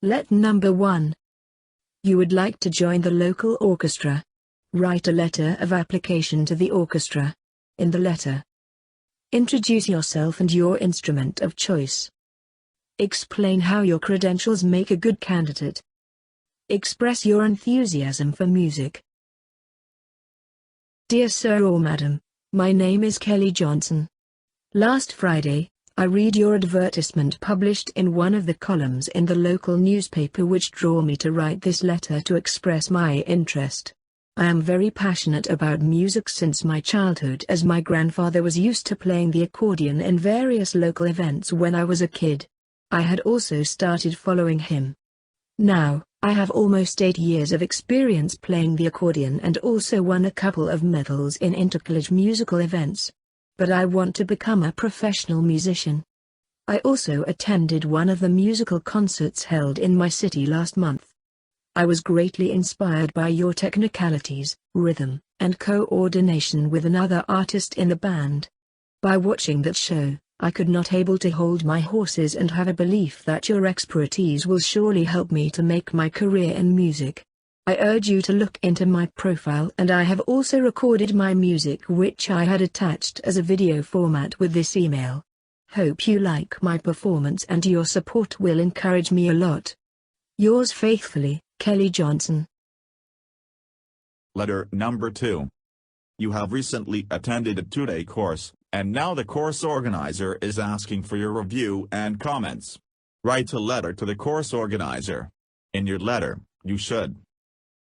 Letter number 1. You would like to join the local orchestra. Write a letter of application to the orchestra. In the letter, introduce yourself and your instrument of choice. Explain how your credentials make a good candidate. Express your enthusiasm for music. Dear Sir or Madam, my name is Kelly Johnson. Last Friday, I read your advertisement published in one of the columns in the local newspaper which drew me to write this letter to express my interest. I am very passionate about music since my childhood, as my grandfather was used to playing the accordion in various local events when I was a kid. I had also started following him. Now, I have almost 8 years of experience playing the accordion and also won a couple of medals in intercollege musical events. But I want to become a professional musician. I also attended one of the musical concerts held in my city last month. I was greatly inspired by your technicalities, rhythm, and coordination with another artist in the band. By watching that show, I could not able to hold my horses and have a belief that your expertise will surely help me to make my career in music. I urge you to look into my profile, and I have also recorded my music which I had attached as a video format with this email. Hope you like my performance and your support will encourage me a lot. Yours faithfully, Kelly Johnson. Letter number 2. You have recently attended a 2-day course, and now the course organizer is asking for your review and comments. Write a letter to the course organizer. In your letter, you should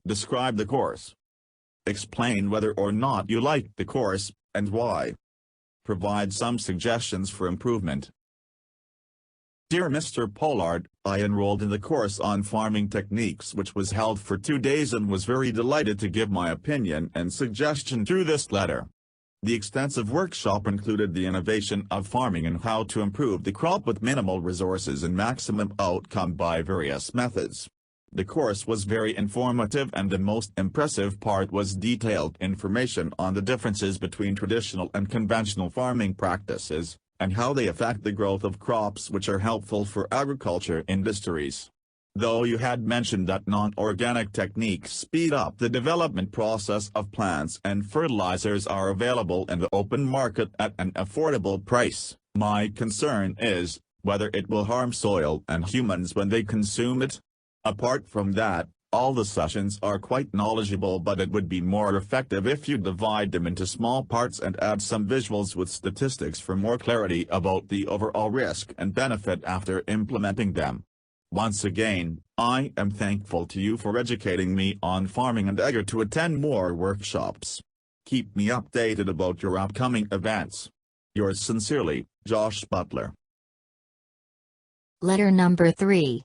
describe the course. Explain whether or not you liked the course, and why. Provide some suggestions for improvement. Dear Mr. Pollard, I enrolled in the course on farming techniques which was held for 2 days and was very delighted to give my opinion and suggestion through this letter. The extensive workshop included the innovation of farming and how to improve the crop with minimal resources and maximum outcome by various methods. The course was very informative, and the most impressive part was detailed information on the differences between traditional and conventional farming practices, and how they affect the growth of crops which are helpful for agriculture industries. Though you had mentioned that non-organic techniques speed up the development process of plants and fertilizers are available in the open market at an affordable price, my concern is whether it will harm soil and humans when they consume it. Apart from that, all the sessions are quite knowledgeable, but it would be more effective if you divide them into small parts and add some visuals with statistics for more clarity about the overall risk and benefit after implementing them. Once again, I am thankful to you for educating me on farming and eager to attend more workshops. Keep me updated about your upcoming events. Yours sincerely, Josh Butler. Letter number 3.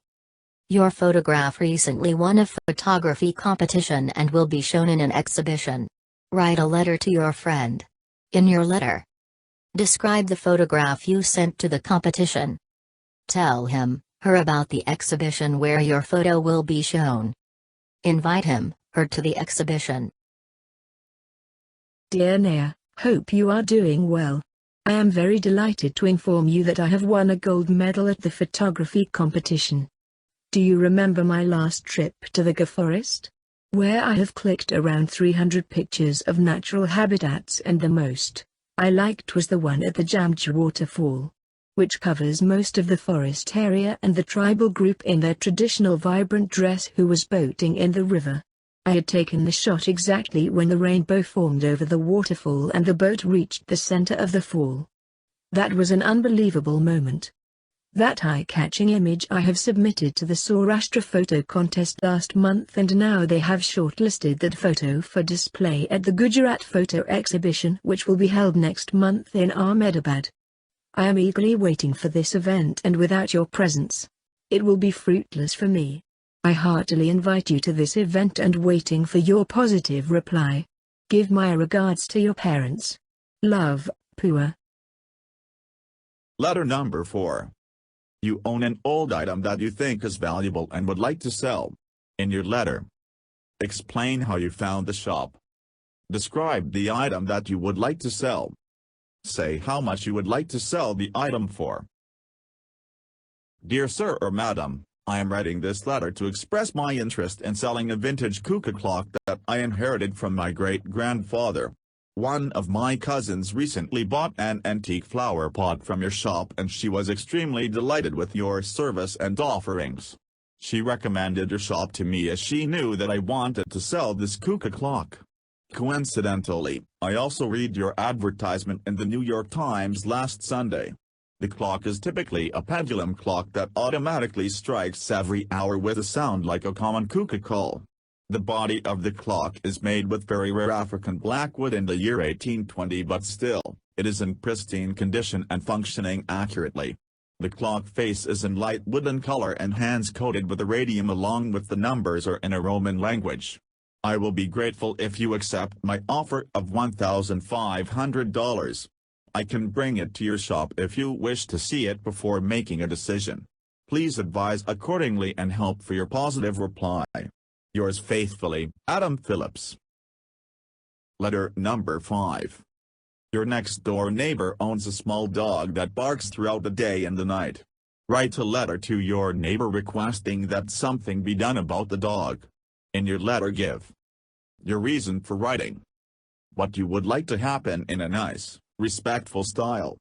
Your photograph recently won a photography competition and will be shown in an exhibition. Write a letter to your friend. In your letter, describe the photograph you sent to the competition. Tell him, her about the exhibition where your photo will be shown. Invite him, her to the exhibition. Dear Naya, hope you are doing well. I am very delighted to inform you that I have won a gold medal at the photography competition. Do you remember my last trip to the forest? Where I have clicked around 300 pictures of natural habitats, and the most I liked was the one at the Jamja waterfall, which covers most of the forest area, and the tribal group in their traditional vibrant dress who was boating in the river. I had taken the shot exactly when the rainbow formed over the waterfall and the boat reached the center of the fall. That was an unbelievable moment. That eye-catching image I have submitted to the Saurashtra photo contest last month, and now they have shortlisted that photo for display at the Gujarat photo exhibition which will be held next month in Ahmedabad. I am eagerly waiting for this event, and without your presence, it will be fruitless for me. I heartily invite you to this event and waiting for your positive reply. Give my regards to your parents. Love, Pua. Letter number 4. You own an old item that you think is valuable and would like to sell. In your letter, explain how you found the shop. Describe the item that you would like to sell. Say how much you would like to sell the item for. Dear Sir or Madam, I am writing this letter to express my interest in selling a vintage cuckoo clock that I inherited from my great-grandfather. One of my cousins recently bought an antique flower pot from your shop and she was extremely delighted with your service and offerings. She recommended your shop to me as she knew that I wanted to sell this cuckoo clock. Coincidentally, I also read your advertisement in the New York Times last Sunday. The clock is typically a pendulum clock that automatically strikes every hour with a sound like a common cuckoo call. The body of the clock is made with very rare African blackwood in the year 1820, but still, it is in pristine condition and functioning accurately. The clock face is in light wooden color and hands coated with iridium along with the numbers are in a Roman language. I will be grateful if you accept my offer of $1,500. I can bring it to your shop if you wish to see it before making a decision. Please advise accordingly and hope for your positive reply. Yours faithfully, Adam Phillips. Letter number 5. Your next-door neighbor owns a small dog that barks throughout the day and the night. Write a letter to your neighbor requesting that something be done about the dog. In your letter give your reason for writing. What you would like to happen in a nice, respectful style.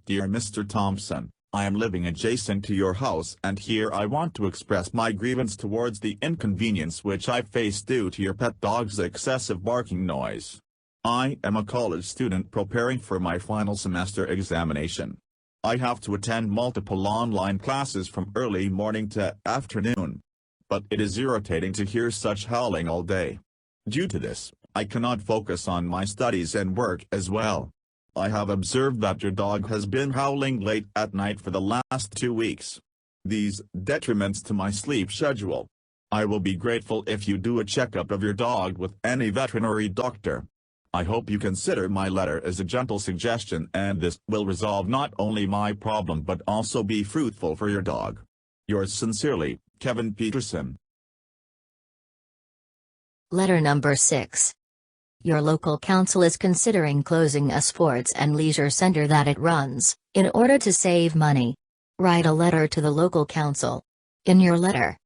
Dear Mr. Thompson, I am living adjacent to your house and here I want to express my grievance towards the inconvenience which I face due to your pet dog's excessive barking noise. I am a college student preparing for my final semester examination. I have to attend multiple online classes from early morning to afternoon. But it is irritating to hear such howling all day. Due to this, I cannot focus on my studies and work as well. I have observed that your dog has been howling late at night for the last 2 weeks. These detriments to my sleep schedule. I will be grateful if you do a checkup of your dog with any veterinary doctor. I hope you consider my letter as a gentle suggestion and this will resolve not only my problem but also be fruitful for your dog. Yours sincerely, Kevin Peterson. Letter number 6. Your local council is considering closing a sports and leisure center that it runs, in order to save money. Write a letter to the local council. In your letter,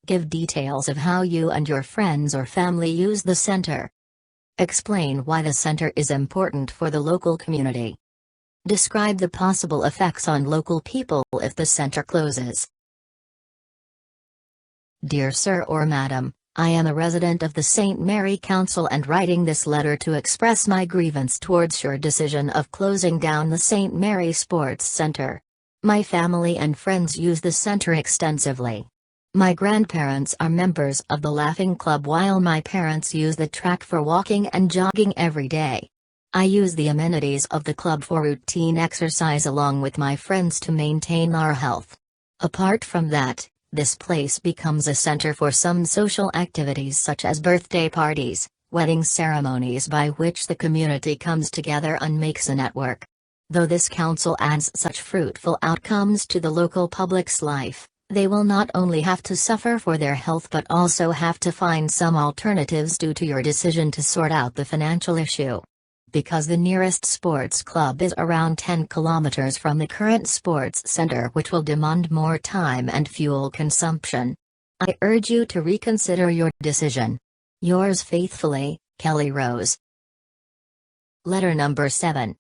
give details of how you and your friends or family use the center. Explain why the center is important for the local community. Describe the possible effects on local people if the center closes. Dear Sir or Madam, I am a resident of the St. Mary Council and writing this letter to express my grievance towards your decision of closing down the St. Mary Sports Center. My family and friends use the center extensively. My grandparents are members of the Laughing Club while my parents use the track for walking and jogging every day. I use the amenities of the club for routine exercise along with my friends to maintain our health. Apart from that, this place becomes a center for some social activities such as birthday parties, wedding ceremonies by which the community comes together and makes a network. Though this council adds such fruitful outcomes to the local public's life, they will not only have to suffer for their health but also have to find some alternatives due to your decision to sort out the financial issue. Because the nearest sports club is around 10 kilometers from the current sports center, which will demand more time and fuel consumption. I urge you to reconsider your decision. Yours faithfully, Kelly Rose. Letter number 7.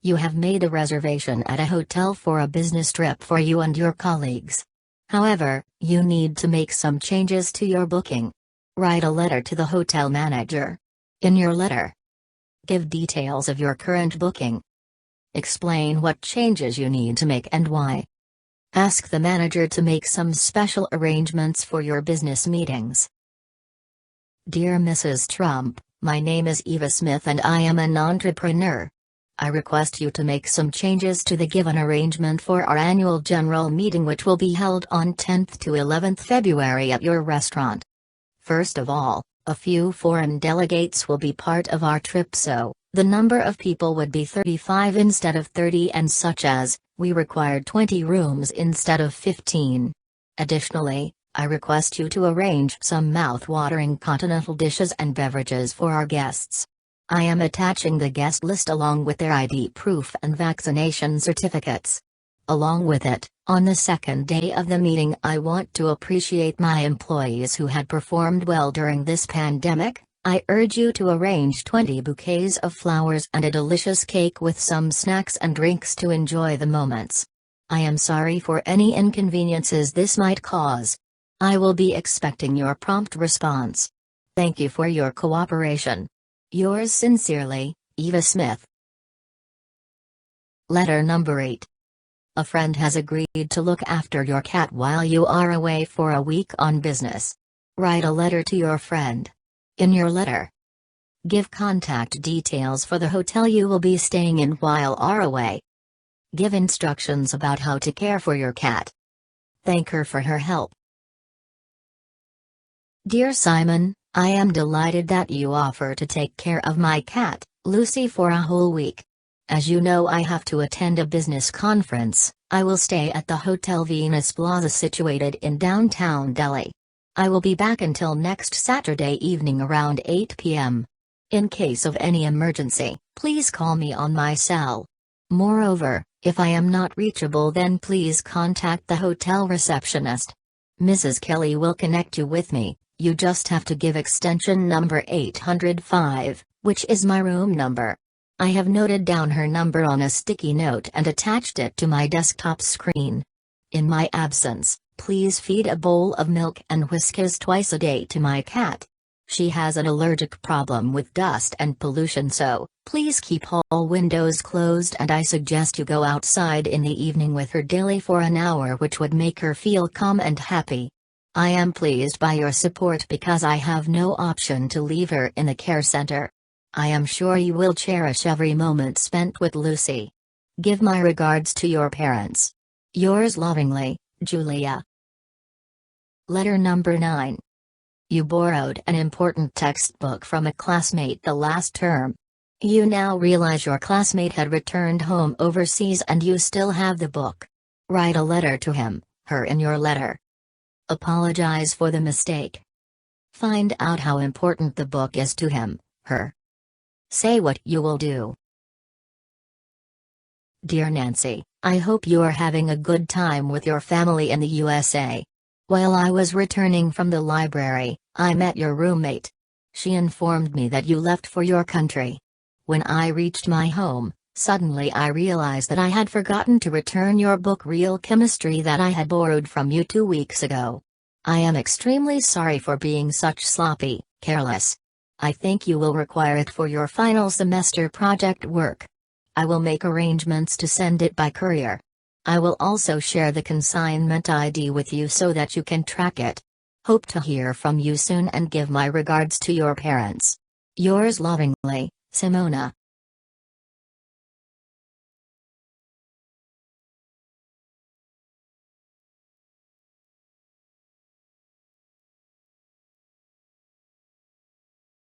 You have made a reservation at a hotel for a business trip for you and your colleagues. However, you need to make some changes to your booking. Write a letter to the hotel manager. In your letter, give details of your current booking. Explain what changes you need to make and why. Ask the manager to make some special arrangements for your business meetings. Dear Mrs. Trump, my name is Eva Smith and I am an entrepreneur. I request you to make some changes to the given arrangement for our annual general meeting which will be held on 10th to 11th February at your restaurant. First of all, a few foreign delegates will be part of our trip, so the number of people would be 35 instead of 30 and such as, we required 20 rooms instead of 15. Additionally, I request you to arrange some mouth-watering continental dishes and beverages for our guests. I am attaching the guest list along with their ID proof and vaccination certificates. Along with it, on the second day of the meeting, I want to appreciate my employees who had performed well during this pandemic. I urge you to arrange 20 bouquets of flowers and a delicious cake with some snacks and drinks to enjoy the moments. I am sorry for any inconveniences this might cause. I will be expecting your prompt response. Thank you for your cooperation. Yours sincerely, Eva Smith. Letter number 8. A friend has agreed to look after your cat while you are away for a week on business. Write a letter to your friend. In your letter, give contact details for the hotel you will be staying in while are away. Give instructions about how to care for your cat. Thank her for her help. Dear Simon, I am delighted that you offer to take care of my cat, Lucy, for a whole week. As you know, I have to attend a business conference. I will stay at the Hotel Venus Plaza situated in downtown Delhi. I will be back until next Saturday evening around 8 p.m. In case of any emergency, please call me on my cell. Moreover, if I am not reachable, then please contact the hotel receptionist. Mrs. Kelly will connect you with me. You just have to give extension number 805, which is my room number. I have noted down her number on a sticky note and attached it to my desktop screen. In my absence, please feed a bowl of milk and whiskas twice a day to my cat. She has an allergic problem with dust and pollution, so please keep all windows closed, and I suggest you go outside in the evening with her daily for an hour, which would make her feel calm and happy. I am pleased by your support because I have no option to leave her in the care center. I am sure you will cherish every moment spent with Lucy. Give my regards to your parents. Yours lovingly, Julia. Letter number 9. You borrowed an important textbook from a classmate the last term. You now realize your classmate had returned home overseas and you still have the book. Write a letter to him, her in your letter. Apologize for the mistake. Find out how important the book is to him, her. Say what you will do. Dear Nancy, I hope you are having a good time with your family in the USA. While I was returning from the library, I met your roommate. She informed me that you left for your country. When I reached my home, suddenly I realized that I had forgotten to return your book Real Chemistry that I had borrowed from you 2 weeks ago. I am extremely sorry for being such sloppy, careless. I think you will require it for your final semester project work. I will make arrangements to send it by courier. I will also share the consignment ID with you so that you can track it. Hope to hear from you soon and give my regards to your parents. Yours lovingly, Simona.